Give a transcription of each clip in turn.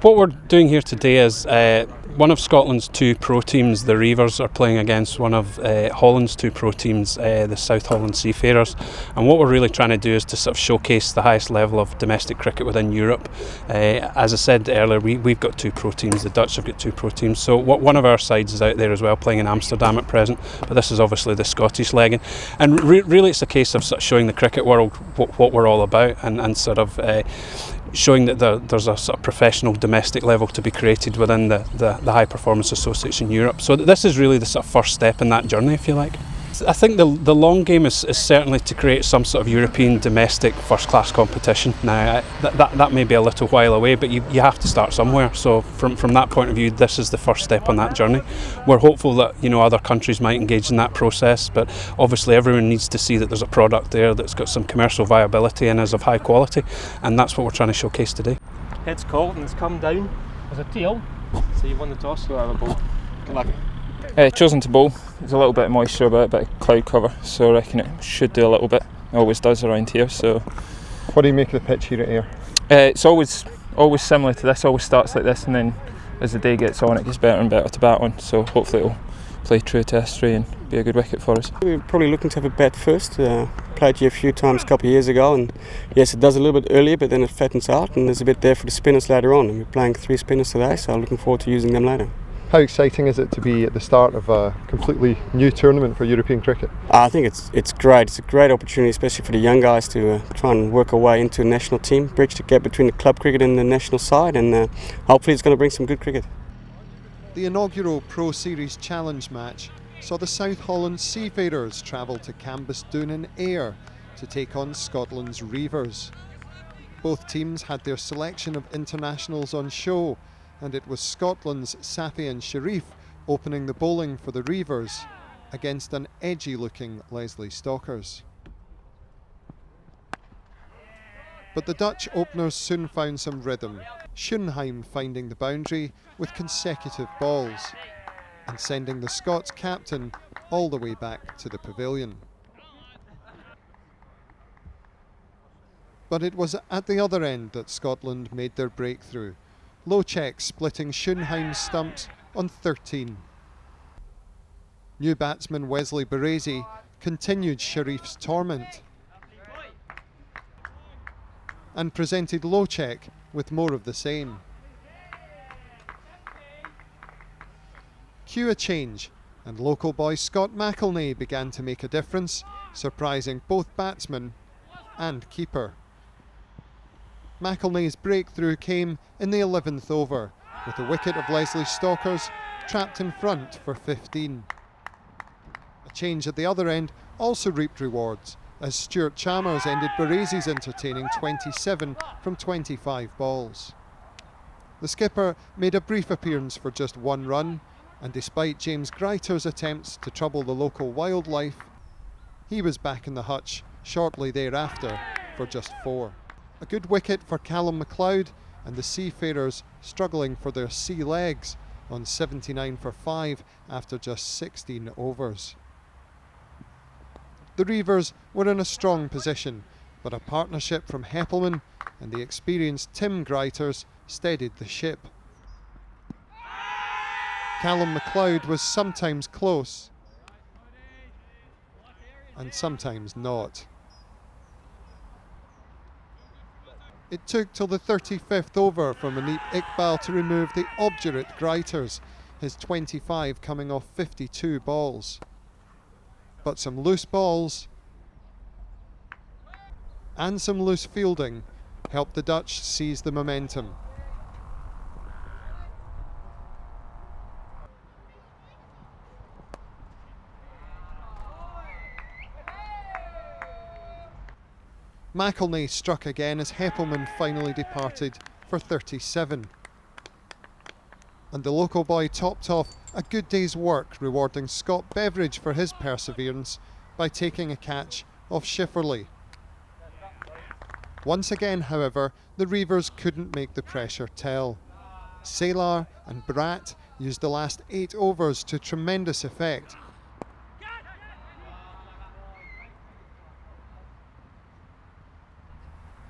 What we're doing here today is one of Scotland's two pro teams, the Reivers, are playing against one of Holland's two pro teams, the South Holland Seafarers. And what we're really trying to do is to sort of showcase the highest level of domestic cricket within Europe. As I said earlier, we've got two pro teams, the Dutch have got two pro teams. So one of our sides is out there as well, playing in Amsterdam at present. But this is obviously the Scottish leg. And really it's a case of sort of showing the cricket world what we're all about, and sort of showing that there's a sort of professional domestic level to be created within the High Performance Association Europe. So this is really the sort of first step in that journey, if you like. I think the long game is certainly to create some sort of European domestic first class competition. Now that may be a little while away, but you have to start somewhere. So from that point of view, this is the first step on that journey. We're hopeful that other countries might engage in that process, but obviously everyone needs to see that there's a product there that's got some commercial viability and is of high quality, and that's what we're trying to showcase today. Head's called and it's come down. There's a tail. So you won the toss, so I have a bowl. Good luck. Chosen to bowl. There's a little bit of moisture about, a bit of cloud cover, so I reckon it should do a little bit. It always does around here. So, what do you make of the pitch here at Ayr? It's always similar to this. Always starts like this, and then as the day gets on, it gets better and better to bat on. So hopefully it'll play true to history and be a good wicket for us. We're probably looking to have a bat first. Played here a few times a couple of years ago, and yes, it does a little bit earlier, but then it flattens out, and there's a bit there for the spinners later on. And we're playing 3 spinners today, so I'm looking forward to using them later. How exciting is it to be at the start of a completely new tournament for European cricket? I think it's great. It's a great opportunity, especially for the young guys, to try and work our way into a national team, bridge the gap between the club cricket and the national side, and hopefully it's going to bring some good cricket. The inaugural Pro Series Challenge match saw the South Holland Seafarers travel to Cambusdown in Ayr to take on Scotland's Reivers. Both teams had their selection of internationals on show, and it was Scotland's Safi Sharif opening the bowling for the Reivers against an edgy-looking Leslie Stalkers. But the Dutch openers soon found some rhythm, Schoenheim finding the boundary with consecutive balls and sending the Scots captain all the way back to the pavilion. But it was at the other end that Scotland made their breakthrough, Lochek splitting Schoenheim's stumps on 13. New batsman Wesley Baresi continued Sharif's torment and presented Lochek with more of the same. Cue a change, and local boy Scott McElnay began to make a difference, surprising both batsman and keeper. McElnay's breakthrough came in the 11th over, with a wicket of Leslie Stalkers trapped in front for 15. A change at the other end also reaped rewards, as Stuart Chalmers ended Baresi's entertaining 27 from 25 balls. The skipper made a brief appearance for just 1 run, and despite James Greiter's attempts to trouble the local wildlife, he was back in the hutch shortly thereafter for just 4. A good wicket for Callum MacLeod, and the Seafarers struggling for their sea legs on 79 for 5 after just 16 overs. The Reivers were in a strong position, but a partnership from Heppelmann and the experienced Tim Greiters steadied the ship. Callum MacLeod was sometimes close and sometimes not. It took till the 35th over for Manip Iqbal to remove the obdurate Greiters, his 25 coming off 52 balls. But some loose balls and some loose fielding helped the Dutch seize the momentum. McElnay struck again as Heppelmann finally departed for 37. And the local boy topped off a good day's work, rewarding Scott Beveridge for his perseverance by taking a catch off Schifferle. Once again, however, the Reivers couldn't make the pressure tell. Salar and Bratt used the last 8 overs to tremendous effect,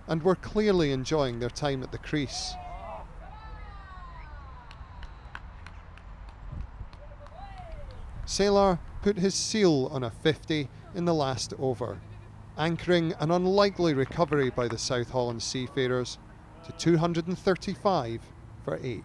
and were clearly enjoying their time at the crease. Sailor put his seal on a 50 in the last over, anchoring an unlikely recovery by the South Holland Seafarers to 235 for 8.